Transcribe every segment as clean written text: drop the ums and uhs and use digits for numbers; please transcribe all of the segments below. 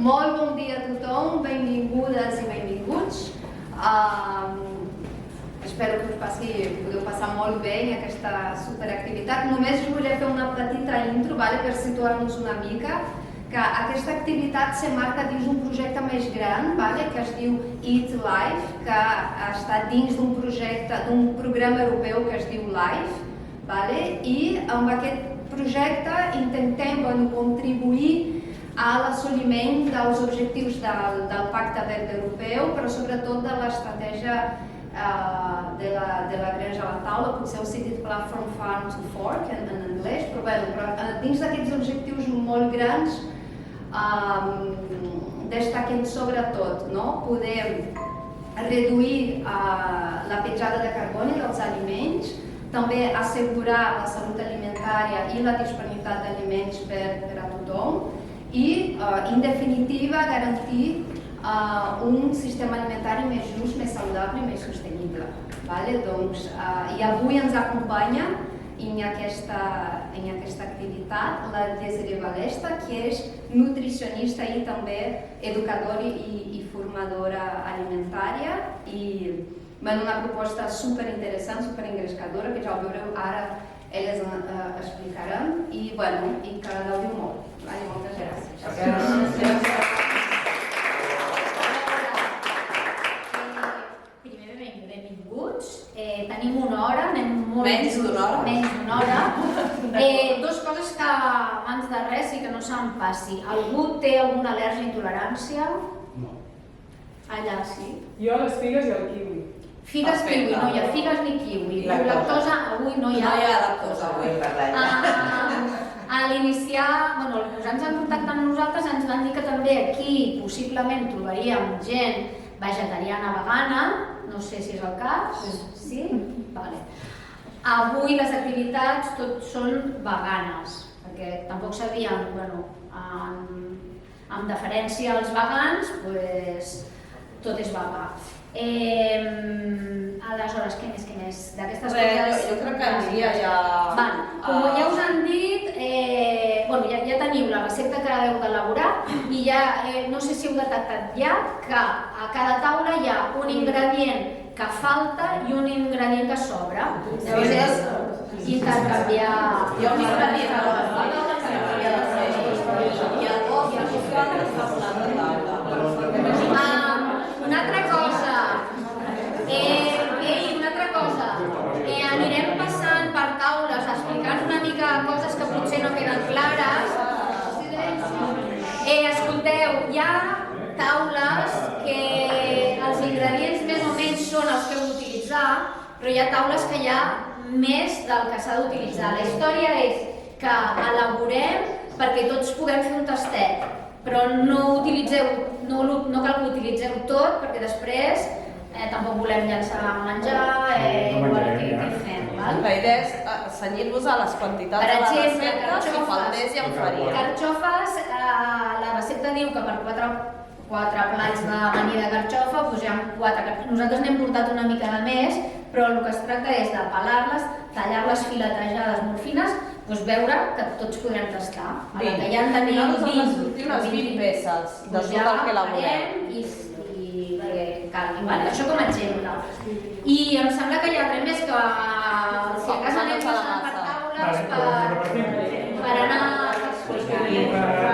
Molt bon dia a tothom, benvingudes i benvinguts. Espero que podeu passar molt bé en aquesta superactivitat. Només volia fer una petita intro per situar-nos una mica, que aquesta activitat s'emmarca dins un projecte més gran que es diu Eat Life, que està dins d'un projecte, d'un programa europeu que es diu LIFE, i amb aquest projecte intentem contribuir a l'assoliment dels objectius del Pacte Verd Europeu, però sobretot de l'estratègia de la granja a la taula. Potser heu sentit parlar From Farm to Fork en anglès, però dins d'aquests objectius molt grans destaquen sobretot poder reduir la petjada de carboni dels aliments, també assegurar la salut alimentària i la disponibilitat d'aliments per a tothom i, en definitiva, garantir un sistema alimentari més just, més saludable i més sostenible. I avui ens acompanya en aquesta activitat la Desiree Balesta, que és nutricionista i també educadora i formadora alimentària, i una proposta superinteressant, superengrescadora, que ja ho veureu ara, elles explicaran, i que gaudiu molt. Moltes gràcies. Tenim una hora, anem molt... Menys d'una hora? Menys d'una hora. Dos coses que abans de res i que no se'm passi. Algú té alguna al·lèrgia o intolerància? No. Allà sí. Jo a les figues i al kiwi. Figues, kiwi, no hi ha figues ni kiwi. Lactosa, avui no hi ha. No hi ha lactosa avui per l'any. A l'iniciar, al posar-nos en contacte amb nosaltres ens van dir que també aquí possiblement trobaríem gent vegetariana vegana, no sé si és el cas. Sí? Vale. Avui les activitats tot són veganes, perquè tampoc sabien, amb deferència als vegans, tot és vegà. Aleshores, què més? D'aquestes coses... Jo crec que aniria ja... Com ja us han dit, ja teniu la recepta que heu d'elaborar i ja, no sé si heu detectat ja, que a cada taula hi ha un ingredient que falta i un ingredient que sobra. Llavors és intercanviar... Hi ha un ingredient que falta i el dos que falta està posant de taula. Una altra cosa, anirem passant per taules explicant una mica coses que potser no queden clares. Escolteu, hi ha taules que els ingredients més o menys són els que heu d'utilitzar, però hi ha taules que hi ha més del que s'ha d'utilitzar. La història és que elaborem perquè tots puguem fer un tastet, però no cal que utilitzeu tot, perquè després tampoc volem llançar menjar, igual que fem. La idea és cenyir-vos a les quantitats de la recepta, si faltés ja en faria. Carxofes, la recepta diu que per 4 plats d'amanida de carxofa posem 4. Nosaltres n'hem portat una mica de més, però el que es tracta és de pelar-les, tallar-les filetejades molt fines, veure que tots podrem tastar. Nosaltres vam sortir unes 20 peces de tot el que elaborem. Això com a exemple. I em sembla que hi ha res més que si a casa anem passant per taules per anar explicant.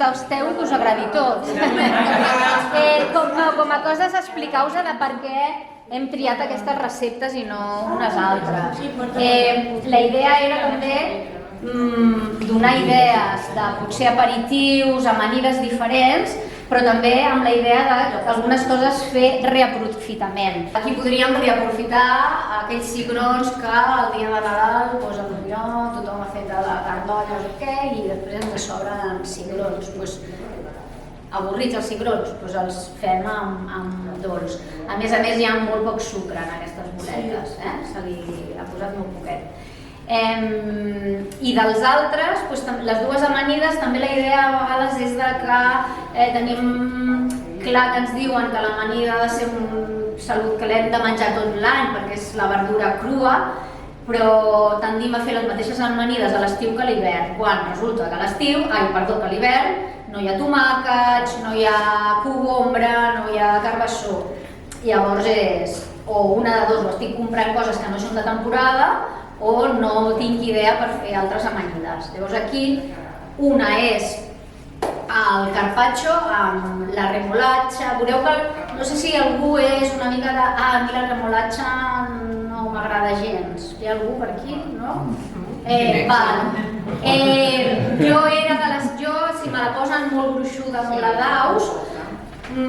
tasteu i que us agradi tot. Com a coses, expliqueu-vos de per què hem triat aquestes receptes i no unes altres. La idea era també donar idees de potser aperitius, amanides diferents, però també amb la idea d'algunes coses fer reaprofitament. Aquí podríem reaprofitar aquells cigrons que el dia de Nadal, tothom ha fet a la cardolla, no sé què, i després ens sobren cigrons. Avorrits els cigrons, els fem amb dolç. A més, hi ha molt poc sucre en aquestes boletes, se li ha posat molt poquet. I dels altres, les dues amanides, també la idea a vegades és que tenim clar que ens diuen que l'amanida ha de ser salut, que l'hem de menjar tot l'any perquè és la verdura crua, però tendim a fer les mateixes amanides a l'estiu que a l'hivern, quan resulta que a l'hivern no hi ha tomàquets, no hi ha cogombra, no hi ha carbassó. Llavors és o una de dos, o estic comprant coses que no són de temporada o no tinc idea per fer altres amanides. Llavors aquí una és el carpaccio amb la remolatxa. Veureu que no sé si algú és una mica de a mi la remolatxa no m'agrada gens. Hi ha algú per aquí, no? Jo si me la posen molt gruixuda, molt a daus,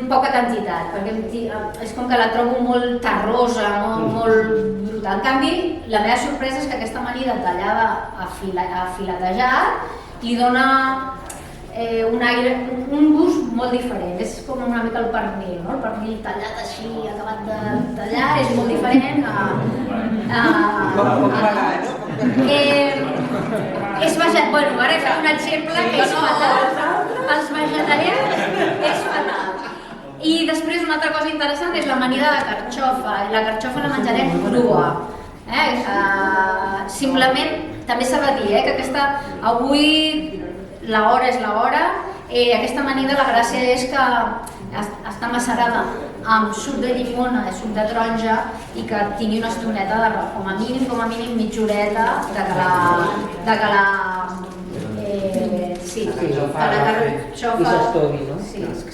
poca quantitat, perquè és com que la trobo molt terrosa, molt brutal. En canvi, la meva sorpresa és que aquesta amanida tallada a filetejat li dona un gust molt diferent, és com una mica el pernil, no? El pernil tallat així, acabat de tallar, és molt diferent ara he fet un exemple que és fatal, els vegetarians és fatal. I després una altra cosa interessant és l'amanida de carxofa. La carxofa la menjarem crua. Simplement, també s'ha de dir que avui l'hora és l'hora. Aquesta amanida la gràcia és que està macerada amb suc de llimona, suc de taronja i que tingui una estoneta d'arròs, com a mínim mitja horeta de que la carxofa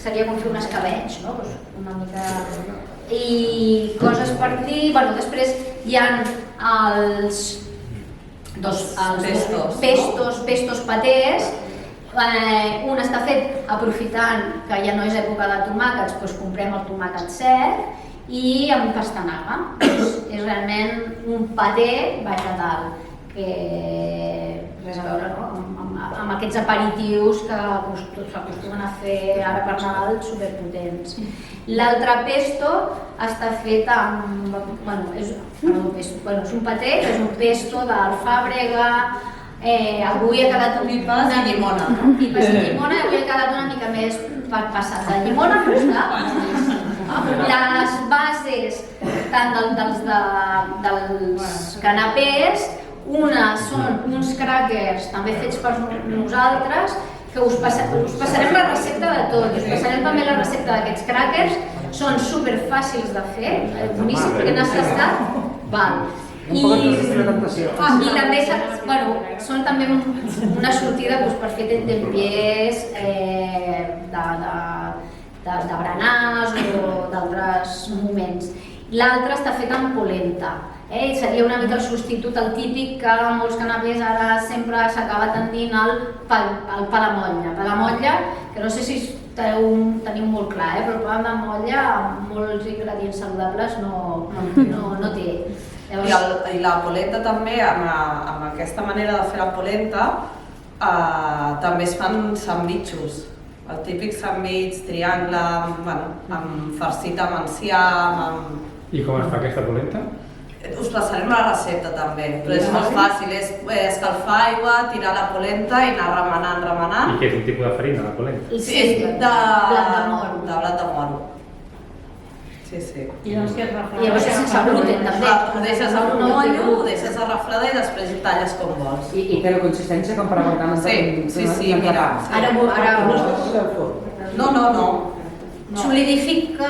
seria com fer un escabetx, no? Una mica... I coses per dir... Després hi ha els pestos patés. Un està fet aprofitant que ja no és època de tomàquets, doncs comprem el tomàquet sec i amb pastanaga. És realment un paté vegetal, que res a veure amb aquests aperitius que s'acostumen a fer ara per Nadal superpotents. L'altre pesto està fet amb... és un paté, és un pesto d'alfàbrega. Avui ha quedat pipes i llimona. Pipes i llimona, avui ha quedat una mica més passat de llimona, però està. Les bases tant dels canapés, una són uns crackers també fets per nosaltres, que us passarem la recepta de tot, us passarem també la recepta d'aquests crackers, són super fàcils de fer, boníssim, perquè n'has tastat. I també són també una sortida per fer tentempiés de berenars o d'altres moments. L'altre està fet amb polenta. Seria una mica el substitut, el típic que molts canapés ara sempre s'acaba tendint al pa de motlla. Pa de motlla, que no sé si teniu molt clar, però el pa de motlla amb molts ingredients saludables no té. I la polenta també, amb aquesta manera de fer la polenta, també es fan sandvitxos. El típic sandvitx, triangle, amb farcit amb enciam. I com es fa aquesta polenta? Us passarem la recepta també, però és molt fàcil, és escalfar aigua, tirar la polenta i anar remenant. I què és un tipus de farina, la polenta? Sí, és de blat de moro. Sí. I llavors és sense gluten també. Ho deixes a un ollo, ho deixes a refredar i després hi talles com vols. I té la consistència com per aguantar més Sí, mira. Ara No. solidifica...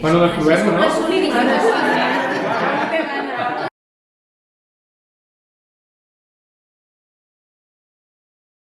Bueno, doncs provem-ho, no? La solidificació.